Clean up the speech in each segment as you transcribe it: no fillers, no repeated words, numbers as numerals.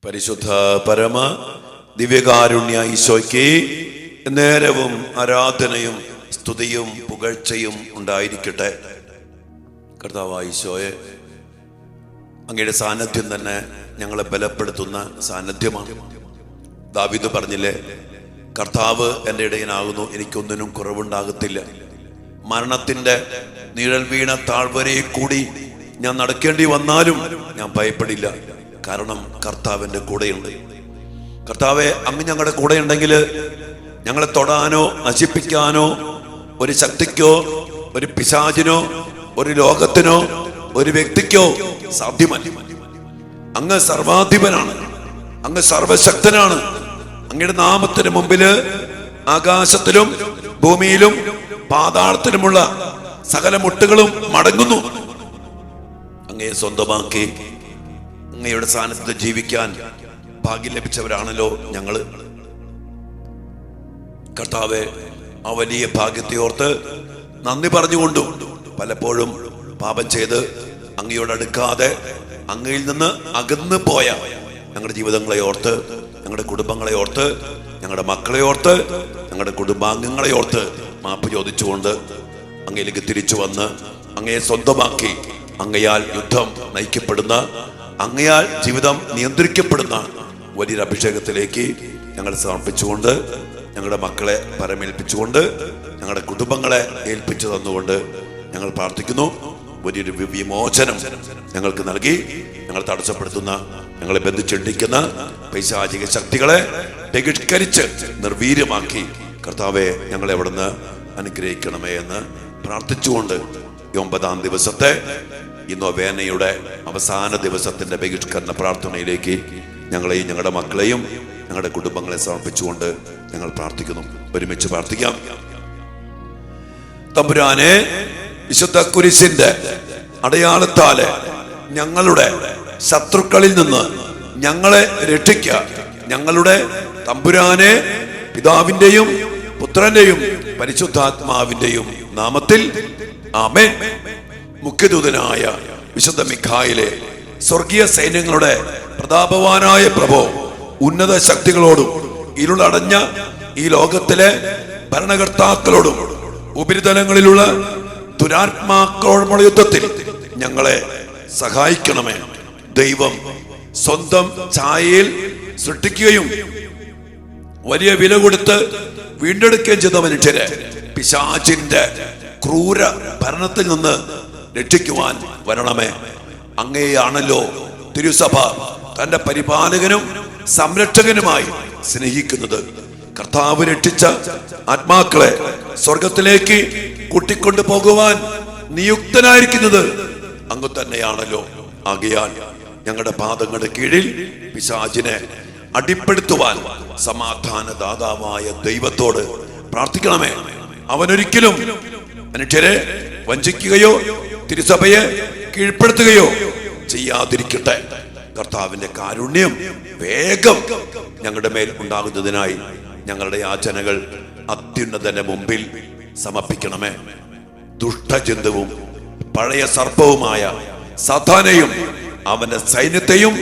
പരിശുദ്ധ പരമ ദിവ്യകാരുണ്യ ഈശോയ്ക്ക് നേരവും ആരാധനയും സ്തുതിയും പുകഴ്ചയും ഉണ്ടായിരിക്കട്ടെ. കർത്താവായ ഈശോയെ, അങ്ങയുടെ സാന്നിധ്യം തന്നെ ഞങ്ങളെ ബലപ്പെടുത്തുന്ന സാന്നിധ്യമാണ്. ദാവീദ് പറഞ്ഞില്ലേ, കർത്താവ് എൻ്റെ ഇടയനാകുന്നു, എനിക്കൊന്നിനും കുറവുണ്ടാകത്തില്ല. മരണത്തിന്റെ നിഴൽ വീണ താഴ്വരയിൽ കൂടി ഞാൻ നടക്കേണ്ടി വന്നാലും ഞാൻ ഭയപ്പെടില്ല, കാരണം കർത്താവിൻ്റെ കൂടെയുണ്ട്. കർത്താവെ, അങ്ങ് ഞങ്ങളുടെ കൂടെ ഉണ്ടെങ്കിൽ ഞങ്ങളെ തൊടാനോ നശിപ്പിക്കാനോ ഒരു ശക്തിക്കോ ഒരു പിശാചിനോ ഒരു ലോകത്തിനോ ഒരു വ്യക്തിക്കോ സാധ്യമല്ല. അങ്ങ് സർവാധിപനാണ്, അങ്ങ് സർവശക്തനാണ്. അങ്ങയുടെ നാമത്തിന് മുമ്പില് ആകാശത്തിലും ഭൂമിയിലും പാതാളത്തിലുമുള്ള സകല മുട്ടുകളും മടങ്ങുന്നു. അങ്ങയെ സ്വന്തമാക്കി അങ്ങയുടെ സ്ഥാനത്ത് ജീവിക്കാൻ ഭാഗ്യം ലഭിച്ചവരാണല്ലോ ഞങ്ങള്. കർത്താവെ, ആ വലിയ ഭാഗ്യത്തെ ഓർത്ത് നന്ദി പറഞ്ഞുകൊണ്ടും പലപ്പോഴും പാപം ചെയ്ത് അങ്ങയോട് അടുക്കാതെ അങ്ങയിൽ നിന്ന് അകന്നു പോയ ഞങ്ങളുടെ ജീവിതങ്ങളെ ഓർത്ത്, ഞങ്ങളുടെ കുടുംബങ്ങളെ ഓർത്ത്, ഞങ്ങളുടെ മക്കളെ ഓർത്ത്, ഞങ്ങളുടെ കുടുംബാംഗങ്ങളെ ഓർത്ത് മാപ്പ് ചോദിച്ചുകൊണ്ട് അങ്ങയിലേക്ക് തിരിച്ചു വന്ന് അങ്ങയെ സ്വന്തമാക്കി അങ്ങയാൽ യുദ്ധം നയിക്കപ്പെടുന്ന, അങ്ങയാൽ ജീവിതം നിയന്ത്രിക്കപ്പെടുന്ന വലിയൊരു അഭിഷേകത്തിലേക്ക് ഞങ്ങൾ സമർപ്പിച്ചുകൊണ്ട്, ഞങ്ങളുടെ മക്കളെ പരമേൽപ്പിച്ചുകൊണ്ട്, ഞങ്ങളുടെ കുടുംബങ്ങളെ ഏൽപ്പിച്ചു തന്നുകൊണ്ട് ഞങ്ങൾ പ്രാർത്ഥിക്കുന്നു. വലിയൊരു വിമോചനം ഞങ്ങൾക്ക് നൽകി ഞങ്ങൾ തടസ്സപ്പെടുത്തുന്ന, ഞങ്ങളെ ബന്ധിച്ചിടിക്കുന്ന പൈശാചിക ശക്തികളെ ബഹിഷ്കരിച്ച് നിർവീര്യമാക്കി കർത്താവെ ഞങ്ങളെ അവിടുന്ന് അനുഗ്രഹിക്കണമേ എന്ന് പ്രാർത്ഥിച്ചുകൊണ്ട് ഈ 9-ാം ദിവസത്തെ ഈ നൊവേനയുടെ അവസാന ദിവസത്തിന്റെ ബഹിഷ്കരണ പ്രാർത്ഥനയിലേക്ക് ഞങ്ങളെയും ഞങ്ങളുടെ മക്കളെയും ഞങ്ങളുടെ കുടുംബങ്ങളെ സമർപ്പിച്ചുകൊണ്ട് ഞങ്ങൾ പ്രാർത്ഥിക്കുന്നു. ഒരുമിച്ച് പ്രാർത്ഥിക്കാം. തമ്പുരാനെ, വിശുദ്ധ കുരിശിന്റെ അടയാളത്താലെ ഞങ്ങളുടെ ശത്രുക്കളിൽ നിന്ന് ഞങ്ങളെ രക്ഷിക്കുക. ഞങ്ങളുടെ തമ്പുരാനെ, പിതാവിന്റെയും പുത്രന്റെയും പരിശുദ്ധാത്മാവിന്റെയും നാമത്തിൽ ആമേൻ. മുഖ്യദൂതനായ വിശുദ്ധ മിഖായേലേ, സ്വർഗീയ സൈന്യങ്ങളുടെ പ്രതാപവാനായ പ്രഭോ, ഉന്നത ശക്തികളോടും ഇരുളടഞ്ഞ ഈ ലോകത്തിലെ ഭരണകർത്താക്കളോടും ഉപരിതലങ്ങളിലുള്ള ദുരാത്മാക്കളോടുമുള്ള യുദ്ധത്തിൽ ഞങ്ങളെ സഹായിക്കണമേ. ദൈവം സ്വന്തം ഛായയിൽ സൃഷ്ടിക്കുകയും വലിയ വില കൊടുത്ത് വീണ്ടെടുക്കുകയും ചെയ്ത മനുഷ്യരെ പിശാചിന്റെ ക്രൂര ഭരണത്തിൽ നിന്ന് രക്ഷിക്കുവാൻ വരണമേ. അങ്ങയെയാണല്ലോ തിരുസഭ തന്റെ പരിപാലകനും സംരക്ഷകനുമായി സ്നേഹിക്കുന്നത്. കർത്താവ് രക്ഷിച്ച ആത്മാക്കളെ സ്വർഗത്തിലേക്ക് കൂട്ടിക്കൊണ്ടു പോകുവാൻ നിയുക്തനായിരിക്കുന്നത് അങ്ങ് തന്നെയാണല്ലോ. ആകയാൽ ഞങ്ങളുടെ പാദങ്ങളുടെ കീഴിൽ പിശാചിനെ അടിപ്പെടുത്തുവാൻ സമാധാനദാതാവായ ദൈവത്തോട് പ്രാർത്ഥിക്കണമേ. അവനൊരിക്കലും മനുഷ്യരെ വഞ്ചിക്കുകയോ തിരുസഭയെ കീഴ്പ്പെടുത്തുകയോ ചെയ്യാതിരിക്കട്ടെ. കർത്താവിന്റെ കാരുണ്യം വേഗം ഞങ്ങളുടെ മേൽ ഉണ്ടാകുന്നതിനായി ഞങ്ങളുടെ യാചനകൾ അത്യുന്നതന്റെ മുമ്പിൽ സമർപ്പിക്കണമേ. ദുഷ്ടജന്തുവും പഴയ സർപ്പവുമായ സാത്താനെയും അവന്റെ സൈന്യത്തെയും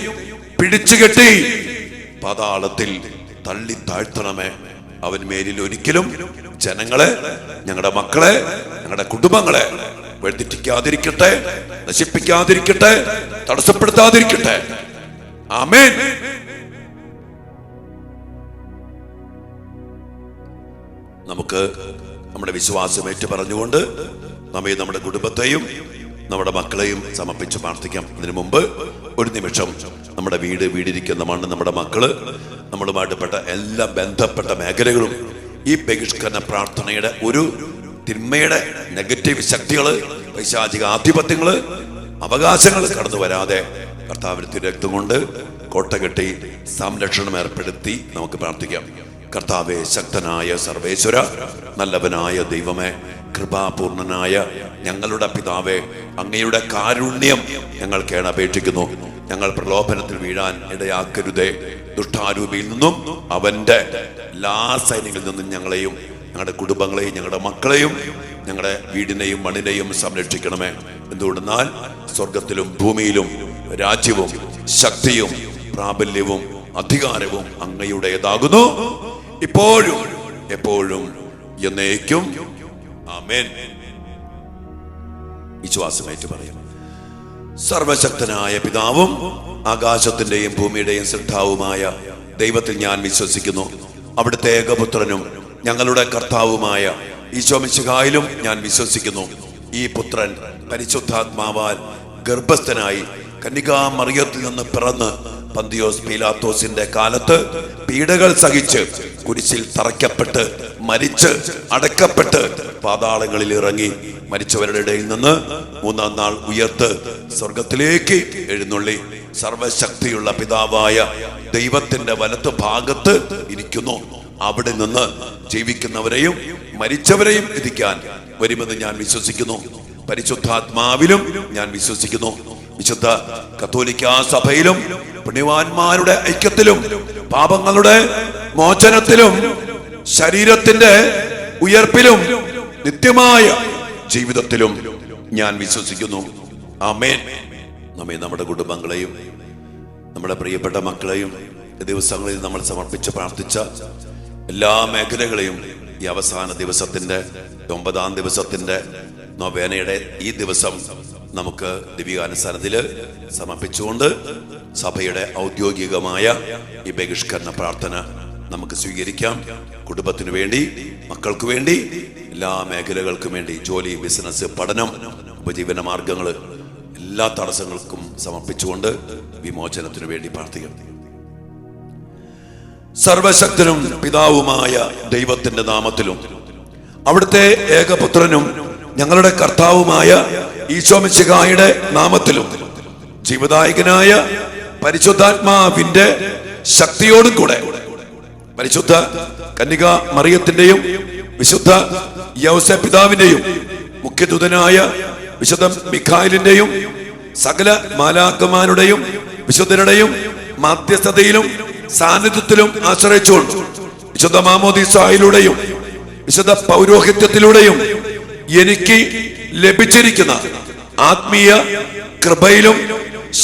പിടിച്ചുകെട്ടി പാതാളത്തിൽ തള്ളി താഴ്ത്തണമേ. അവൻ മേലിൽ ഒരിക്കലും ജനങ്ങളെ, ഞങ്ങളുടെ മക്കളെ, ഞങ്ങളുടെ കുടുംബങ്ങളെ വഴിതെറ്റിക്കാതിരിക്കട്ടെ, നശിപ്പിക്കാതിരിക്കട്ടെ, തടസ്സപ്പെടുത്താതിരിക്കട്ടെ. ആമേൻ. നമുക്ക് നമ്മുടെ വിശ്വാസം ഏറ്റു പറഞ്ഞുകൊണ്ട് നമ്മെ, നമ്മുടെ കുടുംബത്തെയും നമ്മുടെ മക്കളെയും സമർപ്പിച്ച് പ്രാർത്ഥിക്കാം. അതിനു മുമ്പ് ഒരു നിമിഷം നമ്മുടെ വീടിരിക്കുന്ന മണ്ണ്, നമ്മുടെ മക്കള്, നമ്മളുമായിട്ട് പെട്ട എല്ലാ ബന്ധപ്പെട്ട മേഖലകളും ഈ ബഹിഷ്കരണ പ്രാർത്ഥനയുടെ ഒരു തിന്മയുടെ നെഗറ്റീവ് ശക്തികള്, പൈശാചിക ആധിപത്യങ്ങള്, അവകാശങ്ങൾ കടന്നു വരാതെ കർത്താവിന്റെ തിരുരക്തം കൊണ്ട് കോട്ടകെട്ടി സംരക്ഷണം ഏർപ്പെടുത്തി നമുക്ക് പ്രാർത്ഥിക്കാം. കർത്താവേ, ശക്തനായ സർവേശ്വര, നല്ലവനായ ദൈവമേ, കൃപാപൂർണനായ ഞങ്ങളുടെ പിതാവേ, അങ്ങയുടെ കാരുണ്യം ഞങ്ങൾ കേണപേക്ഷിക്കുന്നു. ഞങ്ങൾ പ്രലോഭനത്തിൽ വീഴാൻ ഇടയാക്കരുതേ. ദുഷ്ടാരൂപിയിൽ നിന്നും അവന്റെ എല്ലാ സൈന്യങ്ങളിൽ നിന്നും ഞങ്ങളെയും ഞങ്ങളുടെ കുടുംബങ്ങളെയും ഞങ്ങളുടെ മക്കളെയും ഞങ്ങളുടെ വീടിനെയും മണ്ണിനെയും സംരക്ഷിക്കണമേ. എന്തുകൊണ്ടെന്നാൽ സ്വർഗത്തിലും ഭൂമിയിലും രാജ്യവും ശക്തിയും പ്രാബല്യവും അധികാരവും അങ്ങയുടേതാകുന്നു, ഇപ്പോഴും എപ്പോഴും എന്നേക്കും. ആമേൻ. വിശ്വാസമായിട്ട് പറയാം. സർവശക്തനായ പിതാവും ആകാശത്തിന്റെയും ഭൂമിയുടെയും സൃഷ്ടാവുമായ ദൈവത്തിൽ ഞാൻ വിശ്വസിക്കുന്നു. അവിടുത്തെ ഏകപുത്രനും ഞങ്ങളുടെ കർത്താവുമായ ഈശോ മിശിഹായിലും ഞാൻ വിശ്വസിക്കുന്നു. ഈ പുത്രൻ പരിശുദ്ധാത്മാവാൽ ഗർഭസ്ഥനായി കന്യകാ മറിയത്തിൽ നിന്ന് പിറന്ന് പന്തിയോസ് പീലാത്തോസിന്റെ കാലത്ത് പീഡകൾ സഹിച്ച് കുരിശിൽ തറയ്ക്കപ്പെട്ട് മരിച്ച് അടക്കപ്പെട്ട് പാതാളങ്ങളിൽ ഇറങ്ങി മരിച്ചവരുടെ ഇടയിൽ നിന്ന് മൂന്നാം നാൾ ഉയർത്ത് സ്വർഗത്തിലേക്ക് എഴുന്നള്ളി സർവശക്തിയുള്ള പിതാവായ ദൈവത്തിന്റെ വലത്ത് ഭാഗത്ത് ഇരിക്കുന്നു. അവിടെ നിന്ന് ജീവിക്കുന്നവരെയും മരിച്ചവരെയും വിധിക്കാൻ വരുമെന്ന് ഞാൻ വിശ്വസിക്കുന്നു. പരിശുദ്ധാത്മാവിലും ഞാൻ വിശ്വസിക്കുന്നു. വിശുദ്ധ കത്തോലിക്കാ സഭയിലും പുണ്യവാന്മാരുടെ ഐക്യത്തിലും പാപങ്ങളുടെ മോചനത്തിലും ശരീരത്തിന്റെ ഉയർപ്പിലും നിത്യമായ ജീവിതത്തിലും ഞാൻ വിശ്വസിക്കുന്നു. ആമേൻ. നമ്മെ നമ്മുടെ കുടുംബങ്ങളെയും നമ്മുടെ പ്രിയപ്പെട്ട മക്കളെയും ദിവസങ്ങളിൽ നമ്മൾ സമർപ്പിച്ച് പ്രാർത്ഥിച്ച എല്ലാ മേഖലകളെയും ഈ അവസാന ദിവസത്തിന്റെ 9ാം ദിവസത്തിന്റെ നൊവേനയുടെ ഈ ദിവസം നമുക്ക് ദിവ്യാനുസരണത്തിൽ സമർപ്പിച്ചുകൊണ്ട് സഭയുടെ ഔദ്യോഗികമായ ഈ ബഹിഷ്കരണ പ്രാർത്ഥന നമുക്ക് സ്വീകരിക്കാം. കുടുംബത്തിനു വേണ്ടി, മക്കൾക്ക് വേണ്ടി, എല്ലാ മേഖലകൾക്കും വേണ്ടി, ജോലി, ബിസിനസ്, പഠനം, ഉപജീവന മാർഗങ്ങൾ, എല്ലാ തടസ്സങ്ങൾക്കും സമർപ്പിച്ചുകൊണ്ട് വിമോചനത്തിനു വേണ്ടി പ്രാർത്ഥിക്കാം. സർവശക്തനും പിതാവുമായ ദൈവത്തിന്റെ നാമത്തിലും അവിടുത്തെ ഏകപുത്രനും ഞങ്ങളുടെ കർത്താവുമായ ഈശോ മിശിഹായുടെ നാമത്തിലും ജീവദായകനായ പരിശുദ്ധാത്മാവിന്റെ ശക്തിയോടും കൂടെ പരിശുദ്ധ കന്യക മറിയത്തിന്റെയും വിശുദ്ധ യൗസേപ്പ് പിതാവിന്റെയും മുഖ്യദൂതനായ വിശുദ്ധ മിഖായേലിന്റെയും സകല മാലാഖമാരുടെയും വിശുദ്ധരുടെയും മാധ്യസ്ഥതയിലും സാന്നിധ്യത്തിലും ആശ്രയിച്ചുകൊണ്ട് വിശുദ്ധ മാമോദീസായിലൂടെയും വിശുദ്ധ പൗരോഹിത്യത്തിലൂടെയും എനിക്ക് ലഭിച്ചിരിക്കുന്ന ആത്മീയ കൃപയിലും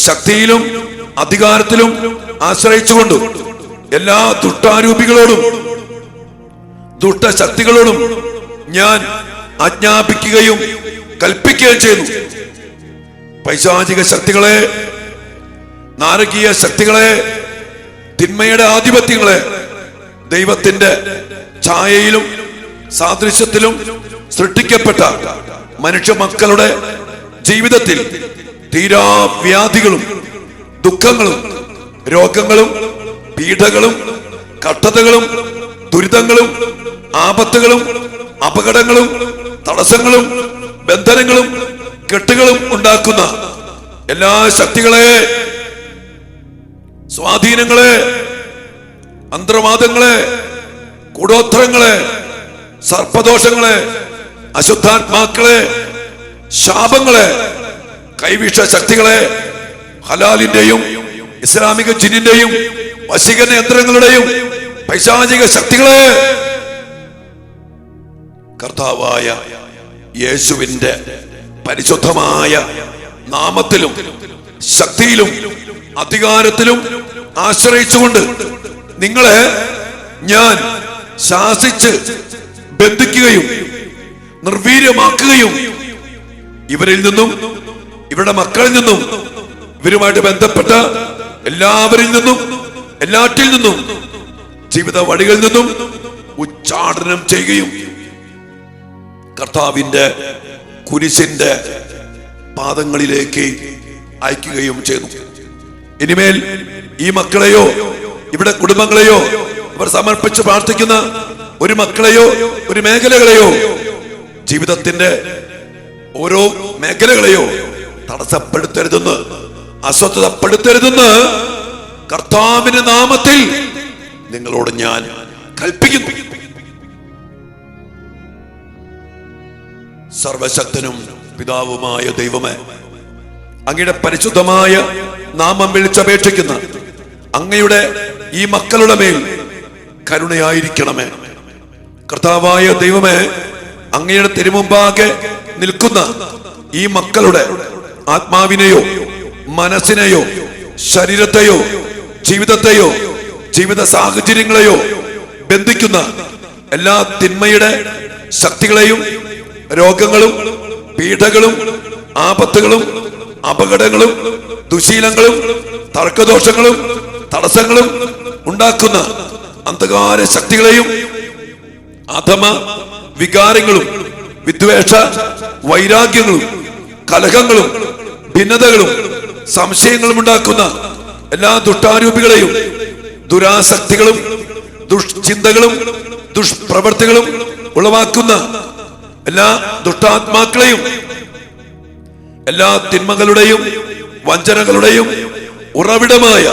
ശക്തിയിലും അധികാരത്തിലും ആശ്രയിച്ചുകൊണ്ട് എല്ലാ ദുഷ്ടാരൂപികളോടും ദുഷ്ടശക്തികളോടും ഞാൻ ആജ്ഞാപിക്കുകയും കൽപ്പിക്കുകയും ചെയ്യുന്നു. പൈശാചിക ശക്തികളെ, നാരകീയ ശക്തികളെ, തിന്മയുടെ ആധിപത്യങ്ങളെ ദൈവത്തിന്റെ ഛായയിലും സാദൃശ്യത്തിലും സൃഷ്ടിക്കപ്പെട്ട മനുഷ്യ മക്കളുടെ ജീവിതത്തിൽ തീരാവ്യാധികളും ദുഃഖങ്ങളും രോഗങ്ങളും പീഡകളും കഷ്ടതകളും ദുരിതങ്ങളും ആപത്തുകളും അപകടങ്ങളും തടസ്സങ്ങളും ബന്ധനങ്ങളും കെട്ടുകളും ഉണ്ടാക്കുന്ന എല്ലാ ശക്തികളെ, സ്വാധീനങ്ങളെ, അന്തർവാദങ്ങളെ, കൂടോത്രങ്ങളെ, സർപ്പദോഷങ്ങളെ, അശുദ്ധാത്മാക്കളെ, ശാപങ്ങളെ, കൈവിഷ ശക്തികളെ, ഹലാലിന്റെയും ഇസ്ലാമിക ജിന്നിന്റെയും വശീകരണ യന്ത്രങ്ങളുടെയും പൈശാചിക ശക്തികളെ കർത്താവായ യേശുവിന്റെ പരിശുദ്ധമായ നാമത്തിലും ശക്തിയിലും അധികാരത്തിലും ആശ്രയിച്ചുകൊണ്ട് നിങ്ങളെ ഞാൻ ശാസിച്ച് ബന്ധിക്കുകയും നിർവീര്യമാക്കുകയും ഇവരിൽ നിന്നും ഇവരുടെ മക്കളിൽ നിന്നും ഇവരുമായിട്ട് ബന്ധപ്പെട്ട എല്ലാവരിൽ നിന്നും എല്ലാറ്റിൽ നിന്നും ജീവിത വഴികളിൽ നിന്നും ഉച്ചാടനം ചെയ്യുകയും കർത്താവിന്റെ കുരിശിന്റെ പാദങ്ങളിലേക്ക് അയക്കുകയും ചെയ്തു. ഇനിമേൽ ഈ മക്കളെയോ ഇവിടെ കുടുംബങ്ങളെയോ ഇവർ സമർപ്പിച്ച് പ്രാർത്ഥിക്കുന്ന ഒരു മക്കളെയോ ഒരു മേഖലകളെയോ ജീവിതത്തിന്റെ ഓരോ മേഖലകളെയോ തടസ്സപ്പെടുത്തരുതെന്ന്, അസ്വസ്ഥതപ്പെടുത്തരുതെന്ന് കർത്താവിന്റെ നാമത്തിൽ നിങ്ങളോട് ഞാൻ കൽപ്പിക്കുന്നു. സർവശക്തനും പിതാവുമായ ദൈവമേ, അങ്ങയുടെ പരിശുദ്ധമായ നാമം വിളിച്ചപേക്ഷിക്കുന്ന അങ്ങയുടെ ഈ മക്കളുടെ മേൽ കരുണയായിരിക്കണമേ. കർത്താവായ ദൈവമേ, അങ്ങയുടെ തിരുമുമ്പാകെ നിൽക്കുന്ന ഈ മക്കളുടെ ആത്മാവിനെയോ മനസ്സിനെയോ ശരീരത്തെയോ ജീവിതത്തെയോ ജീവിത സാഹചര്യങ്ങളെയോ ബന്ധിക്കുന്ന എല്ലാ തിന്മയുടെ ശക്തികളെയും, രോഗങ്ങളും പീഡകളും ആപത്തുകളും അപകടങ്ങളും ദുശീലങ്ങളും തർക്കദോഷങ്ങളും തടസ്സങ്ങളും ഉണ്ടാക്കുന്ന അന്ധകാര ശക്തികളെയും, അധമ വികാരങ്ങളും വിദ്വേഷ വൈരാഗ്യങ്ങളും കലഹങ്ങളും ഭിന്നതകളും സംശയങ്ങളും ഉണ്ടാക്കുന്ന എല്ലാ ദുഷ്ടാരൂപികളെയും, ദുരാസക്തികളും ദുഷ്ചിന്തകളും ദുഷ്പ്രവർത്തികളും ഉളവാക്കുന്ന എല്ലാ ദുഷ്ടാത്മാക്കളെയും, എല്ലാ തിന്മകളുടെയും വഞ്ചനകളുടെയും ഉറവിടമായ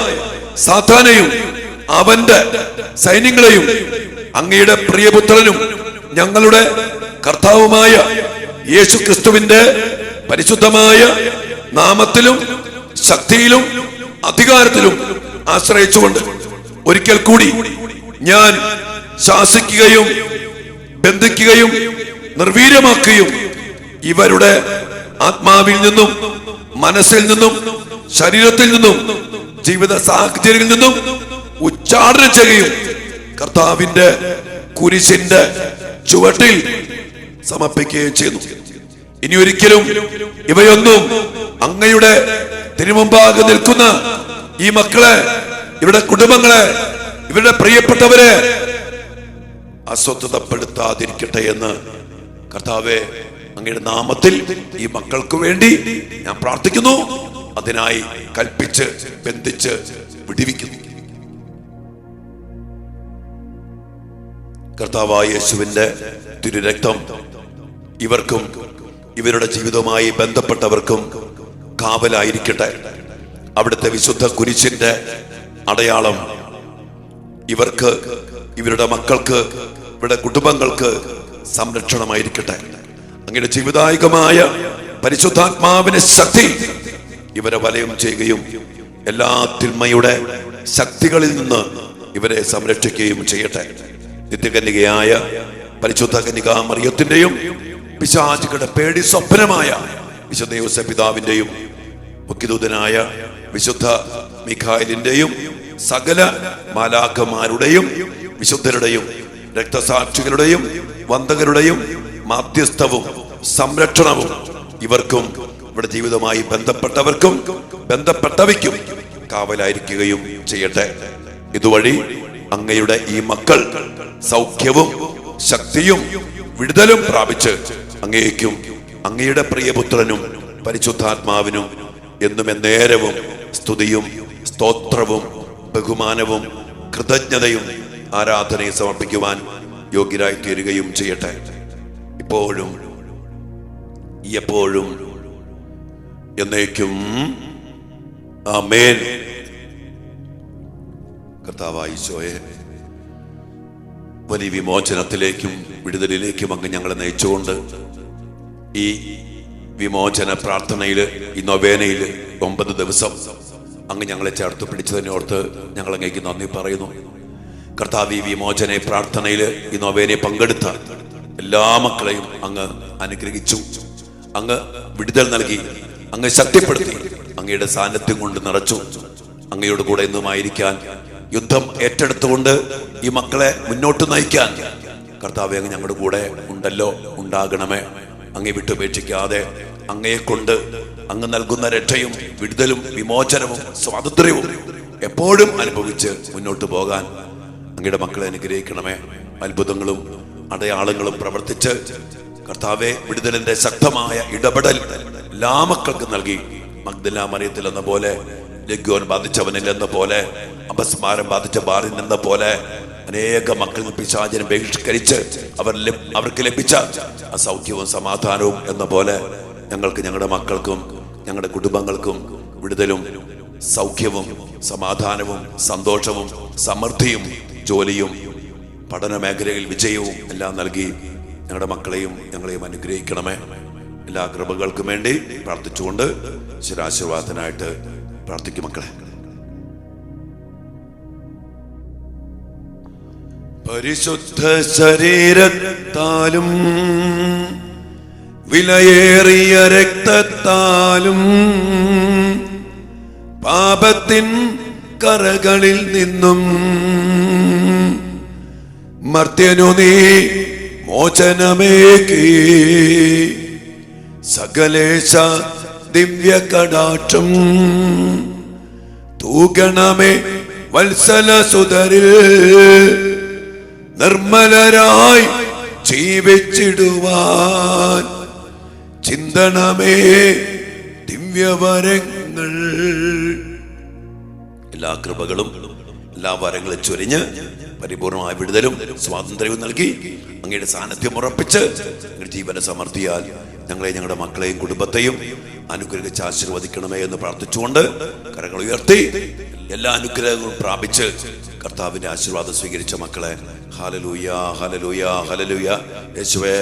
സാത്താനെയും അവന്റെ സൈന്യങ്ങളെയും അങ്ങയുടെ പ്രിയപുത്രനും ഞങ്ങളുടെ കർത്താവുമായ യേശു ക്രിസ്തുവിന്റെ പരിശുദ്ധമായ നാമത്തിലും ശക്തിയിലും അധികാരത്തിലും ആശ്രയിച്ചുകൊണ്ട് ഒരിക്കൽ കൂടി ഞാൻ ശാസിക്കുകയും ബന്ധിക്കുകയും നിർവീര്യമാക്കുകയും ഇവരുടെ ആത്മാവിൽ നിന്നും മനസ്സിൽ നിന്നും ശരീരത്തിൽ നിന്നും ജീവിത സാഹചര്യങ്ങളിൽ നിന്നും ഉച്ചാടനം ചെയ്യുകയും കർത്താവിന്റെ കുരിശിന്റെ ചുവട്ടിൽ സമർപ്പിക്കുകയും ചെയ്യുന്നു. ഇനി ഒരിക്കലും ഇവയൊന്നും അങ്ങയുടെ തിരുമുമ്പാകെ നിൽക്കുന്ന ഈ മക്കളെ, ഇവരുടെ കുടുംബങ്ങളെ, ഇവരുടെ പ്രിയപ്പെട്ടവരെ അസ്വസ്ഥതപ്പെടുത്താതിരിക്കട്ടെ എന്ന് കർത്താവെ അങ്ങയുടെ നാമത്തിൽ ഈ മക്കൾക്ക് വേണ്ടി ഞാൻ പ്രാർത്ഥിക്കുന്നു. അതിനായി കൽപ്പിച്ച് ബന്ധിച്ച് വിടുവിക്കുന്നു. കർത്താവായ യേശുവിന്റെ തിരുരക്തം ഇവർക്കും ഇവരുടെ ജീവിതവുമായി ബന്ധപ്പെട്ടവർക്കും കാവലായിരിക്കട്ടെ. അവിടുത്തെ വിശുദ്ധ കുരിശിന്റെ അടയാളം ഇവർക്ക്, ഇവരുടെ മക്കൾക്ക്, ഇവരുടെ കുടുംബങ്ങൾക്ക് സംരക്ഷണമായിരിക്കട്ടെ. അങ്ങയുടെ ജീവിതായികമായ പരിശുദ്ധാത്മാവിന്റെ ശക്തി ഇവരെ വലയം ചെയ്യുകയും എല്ലാ തിന്മയുടെ ശക്തികളിൽ നിന്ന് ഇവരെ സംരക്ഷിക്കുകയും ചെയ്യട്ടെ. നിത്യകന്യകയായ പരിശുദ്ധ കന്യകാ മറിയത്തിന്റെയും പിശാചുകളുടെ പേടി സ്വപ്നമായ വിശുദ്ധ യോസേപ്പ് പിതാവിന്റെയും മുഖ്യദൂതനായ വിശുദ്ധ മിഖായേലിന്റെയും സകല മാലാഖമാരുടെയും വിശുദ്ധരുടെയും രക്തസാക്ഷികളുടെയും വന്ദകരുടെയും മാധ്യസ്ഥവും സംരക്ഷണവും ഇവർക്കും ഇവിടെ ജീവിതവുമായി ബന്ധപ്പെട്ടവർക്കും ബന്ധപ്പെട്ടവയ്ക്കും കാവലായിരിക്കുകയും ചെയ്യട്ടെ. ഇതുവഴി അങ്ങയുടെ ഈ മക്കൾ സൗഖ്യവും ശക്തിയും വിടുതലും പ്രാപിച്ച് അങ്ങേക്കും അങ്ങയുടെ പ്രിയപുത്രനും പരിശുദ്ധാത്മാവിനും എന്നും എന്നേരവും സ്തുതിയും സ്തോത്രവും ബഹുമാനവും കൃതജ്ഞതയും ആരാധനയും സമർപ്പിക്കുവാൻ യോഗ്യരായി തീരുകയും ചെയ്യട്ടെ. ഇപ്പോഴും എപ്പോഴും എന്നേക്കും ആമേൻ. കർത്താവായ ഈശോയെ, വലിയ വിമോചനത്തിലേക്കും വിടുതലിലേക്കും അങ്ങ് ഞങ്ങളെ നയിച്ചുകൊണ്ട് ഈ വിമോചന പ്രാർത്ഥനയിൽ, ഈ നൊവേനയിൽ 9 ദിവസം അങ്ങ് ഞങ്ങളെ ചേർത്ത് പിടിച്ചതിനെ ഓർത്ത് ഞങ്ങൾ അങ്ങേക്ക് നന്ദി പറയുന്നു. കർത്താവ്, ഈ വിമോചന പ്രാർത്ഥനയിൽ ഈ നൊവേനയെ പങ്കെടുത്ത എല്ലാ മക്കളെയും അങ്ങ് അനുഗ്രഹിച്ചു, അങ്ങ് വിടുതൽ നൽകി, അങ്ങ് ശക്തിപ്പെടുത്തി, അങ്ങയുടെ സാന്നിധ്യം കൊണ്ട് നിറച്ചു. അങ്ങയോട് കൂടെ എന്നുമായിരിക്കാൻ, യുദ്ധം ഏറ്റെടുത്തുകൊണ്ട് ഈ മക്കളെ മുന്നോട്ട് നയിക്കാൻ കർത്താവേ അങ്ങ് ഞങ്ങളുടെ കൂടെ ഉണ്ടല്ലോ, ഉണ്ടാകണമേ. അങ്ങേ വിട്ടുപേക്ഷിക്കാതെ അങ്ങയെ കൊണ്ട് അങ്ങ് നൽകുന്ന രക്ഷയും വിടുതലും വിമോചനവും സ്വാതന്ത്ര്യവും എപ്പോഴും അനുഭവിച്ച് മുന്നോട്ട് പോകാൻ അങ്ങയുടെ മക്കളെ അനുഗ്രഹിക്കണമേ. അത്ഭുതങ്ങളും അടയാളങ്ങളും പ്രവർത്തിച്ച് കർത്താവെ വിടുതലിന്റെ ശക്തമായ ഇടപെടൽ എല്ലാ മക്കൾക്കും നൽകി. മഗ്ദല മറിയത്തിൽ എന്ന പോലെ, ലഗ്യോൻ ബാധിച്ചവനിൽ എന്ന പോലെ, അപസ്മാരം ബാധിച്ച ബാറിൻ എന്ന പോലെ അനേക മക്കൾ പിശാചിനെ ബഹിഷ്കരിച്ച് അവർക്ക് ലഭിച്ച അസൗഖ്യവും സമാധാനവും എന്ന പോലെ ഞങ്ങൾക്ക്, ഞങ്ങളുടെ മക്കൾക്കും ഞങ്ങളുടെ കുടുംബങ്ങൾക്കും വിടുതലും സൗഖ്യവും സമാധാനവും സന്തോഷവും സമൃദ്ധിയും ജോലിയും പഠന മേഖലയിൽ വിജയവും എല്ലാം നൽകി ഞങ്ങളുടെ മക്കളെയും ഞങ്ങളെയും അനുഗ്രഹിക്കണമേ. എല്ലാ കൃപകൾക്കും വേണ്ടി പ്രാർത്ഥിച്ചുകൊണ്ട് ശിരാശീർവാദത്തിനായിട്ട് പ്രാർത്ഥിക്കും മക്കളെ. പരിശുദ്ധ ശരീരത്താലും വിലയേറിയ രക്തത്താലും പാപത്തിൻ കറകളിൽ നിന്നും മർത്യനു നീ മോചനമേകി. സകലേശ ദിവ്യ കടാക്ഷം തൂകണമേ വത്സല സുതരിൽ. നിർമ്മലരായി ജീവിച്ചിടുവാൻ ചിന്തണമേ ദിവ്യവരങ്ങൾ. എല്ലാ കൃപകളും എല്ലാ വരങ്ങളും ചൊരിഞ്ഞ് പരിപൂർണമായ വിടുതലും സ്വാതന്ത്ര്യവും നൽകി അങ്ങയുടെ സാന്നിധ്യം ഉറപ്പിച്ച് അങ്ങയുടെ ജീവന സമൃദ്ധിയാൽ ഞങ്ങളെ ഞങ്ങളുടെ മക്കളെയും കുടുംബത്തെയും അനുഗ്രഹിച്ച് ആശീർവദിക്കണമേ എന്ന് പ്രാർത്ഥിച്ചുകൊണ്ട് കരങ്ങൾ ഉയർത്തി എല്ലാ അനുഗ്രഹങ്ങളും പ്രാപിച്ച് കർത്താവിന്റെ ആശീർവാദം സ്വീകരിച്ച മക്കളെ ഹല്ലേലൂയ ഹല്ലേലൂയ ഹല്ലേലൂയ. യേശുവേ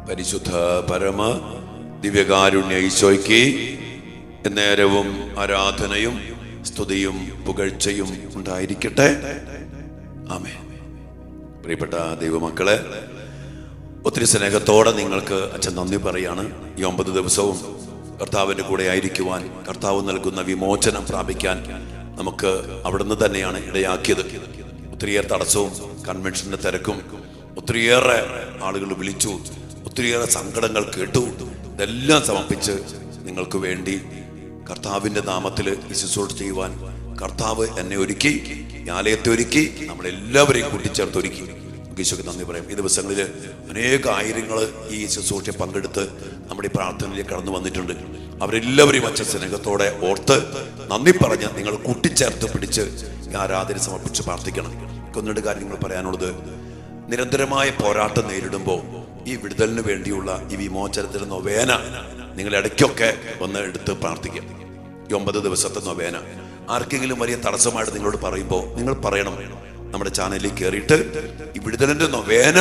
പരിശുദ്ധ പരമ ദിവ്യകാരുണ്യ ഈശോയ്ക്ക് നേരവും ആരാധനയും സ്തുതിയും പുകഴ്ചയും ഉണ്ടായിരിക്കട്ടെ. ആമേൻ. പ്രിയപ്പെട്ട ദൈവമക്കളെ, ഒത്തിരി സ്നേഹത്തോടെ നിങ്ങൾക്ക് അച്ഛൻ നന്ദി പറയാണ്. ഈ 9 ദിവസവും കർത്താവിൻ്റെ കൂടെ ആയിരിക്കുവാൻ, കർത്താവ് നൽകുന്ന വിമോചനം പ്രാപിക്കാൻ നമുക്ക് അവിടുന്ന് തന്നെയാണ് ഇടയാക്കിയത്. ഒത്തിരിയേറെ തടസ്സവും കൺവെൻഷന്റെ തിരക്കും, ഒത്തിരിയേറെ ആളുകൾ വിളിച്ചു, ഒത്തിരിയേറെ സങ്കടങ്ങൾ കേട്ടു. ഇതെല്ലാം സമർപ്പിച്ച് നിങ്ങൾക്ക് വേണ്ടി കർത്താവിൻ്റെ നാമത്തിൽ ശുശ്രൂഷ ചെയ്യുവാൻ കർത്താവ് എന്നെ ഒരുക്കി, ഈ ആലയത്തെ ഒരുക്കി, നമ്മളെല്ലാവരെയും കൂട്ടിച്ചേർത്ത് ഒരുക്കി. ഈശോയ്ക്ക് നന്ദി പറയാം. ഈ ദിവസങ്ങളിൽ അനേക ആയിരങ്ങൾ ഈ ശുശ്രൂഷയെ പങ്കെടുത്ത് നമ്മുടെ ഈ പ്രാർത്ഥനയിലേക്ക് കടന്നു വന്നിട്ടുണ്ട്. അവരെല്ലാവരെയും അച്ഛൻ സ്നേഹത്തോടെ ഓർത്ത് നന്ദി പറഞ്ഞ് നിങ്ങൾ കൂട്ടിച്ചേർത്ത് പിടിച്ച് ഈ ആരാധന സമർപ്പിച്ച് പ്രാർത്ഥിക്കണം. ഒന്നിട്ട് കാര്യങ്ങൾ പറയാനുള്ളത്, നിരന്തരമായ പോരാട്ടം നേരിടുമ്പോൾ ഈ വിടുതലിന് വേണ്ടിയുള്ള ഈ വിമോചനത്തിന് നൊവേന നിങ്ങൾ ഇടയ്ക്കൊക്കെ ഒന്ന് എടുത്ത് പ്രാർത്ഥിക്കുക. ഈ 9 ദിവസത്തെ നൊവേന ആർക്കെങ്കിലും വലിയ തടസ്സമായിട്ട് നിങ്ങളോട് പറയുമ്പോൾ നിങ്ങൾ പറയണം, നമ്മുടെ ചാനലിൽ കയറിയിട്ട് ഈ വിടുതലിന്റെ നൊവേന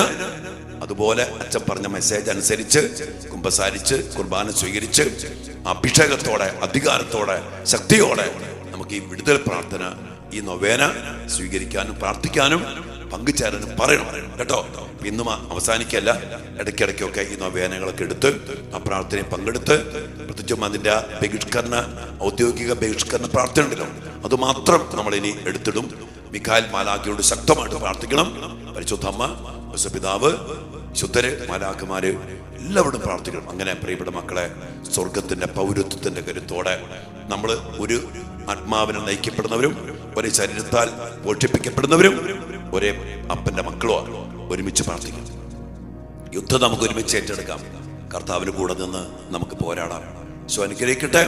അതുപോലെ അച്ഛൻ പറഞ്ഞ മെസ്സേജ് അനുസരിച്ച് കുമ്പസാരിച്ച് കുർബാന സ്വീകരിച്ച് അഭിഷേകത്തോടെ അധികാരത്തോടെ ശക്തിയോടെ നമുക്ക് ഈ വിടുതൽ പ്രാർത്ഥന, ഈ നൊവേന സ്വീകരിക്കാനും പ്രാർത്ഥിക്കാനും പങ്കുചേരാനും പറയണം കേട്ടോ. ഇന്നും അവസാനിക്കല്ല, ഇടയ്ക്കിടയ്ക്കൊക്കെ ഈ നൊവേനകളൊക്കെ എടുത്ത് ആ പ്രാർത്ഥനയിൽ പങ്കെടുത്ത്, പ്രത്യേകിച്ചും അതിൻ്റെ ബഹിഷ്കരണ ഔദ്യോഗിക ബഹിഷ്കരണ പ്രാർത്ഥന ഉണ്ടല്ലോ, അതുമാത്രം നമ്മളിനി എടുത്തിടും. മിഖായേൽ മാലാഖയോട് ശക്തമായിട്ട് പ്രാർത്ഥിക്കണം. പരിശുദ്ധമ്മ, പിതാവ്, ശുദ്ധര്, മാലാഖമാര് എല്ലാവരോടും പ്രാർത്ഥിക്കണം. അങ്ങനെ പ്രിയപ്പെട്ട മക്കളെ, സ്വർഗത്തിന്റെ പൗരത്വത്തിന്റെ കരുത്തോടെ നമ്മൾ ഒരു ആത്മാവിനെ നയിക്കപ്പെടുന്നവരും ഒരേ ശരീരത്താൽ പോഷിപ്പിക്കപ്പെടുന്നവരും ഒരേ അപ്പന്റെ മക്കളോ ഒരുമിച്ച് പ്രാർത്ഥിക്കാം. യുദ്ധം നമുക്ക് ഒരുമിച്ച് ഏറ്റെടുക്കാം. കർത്താവിന് കൂടെ നിന്ന് നമുക്ക് പോരാടാം. അനുഗ്രഹിക്കട്ടെ.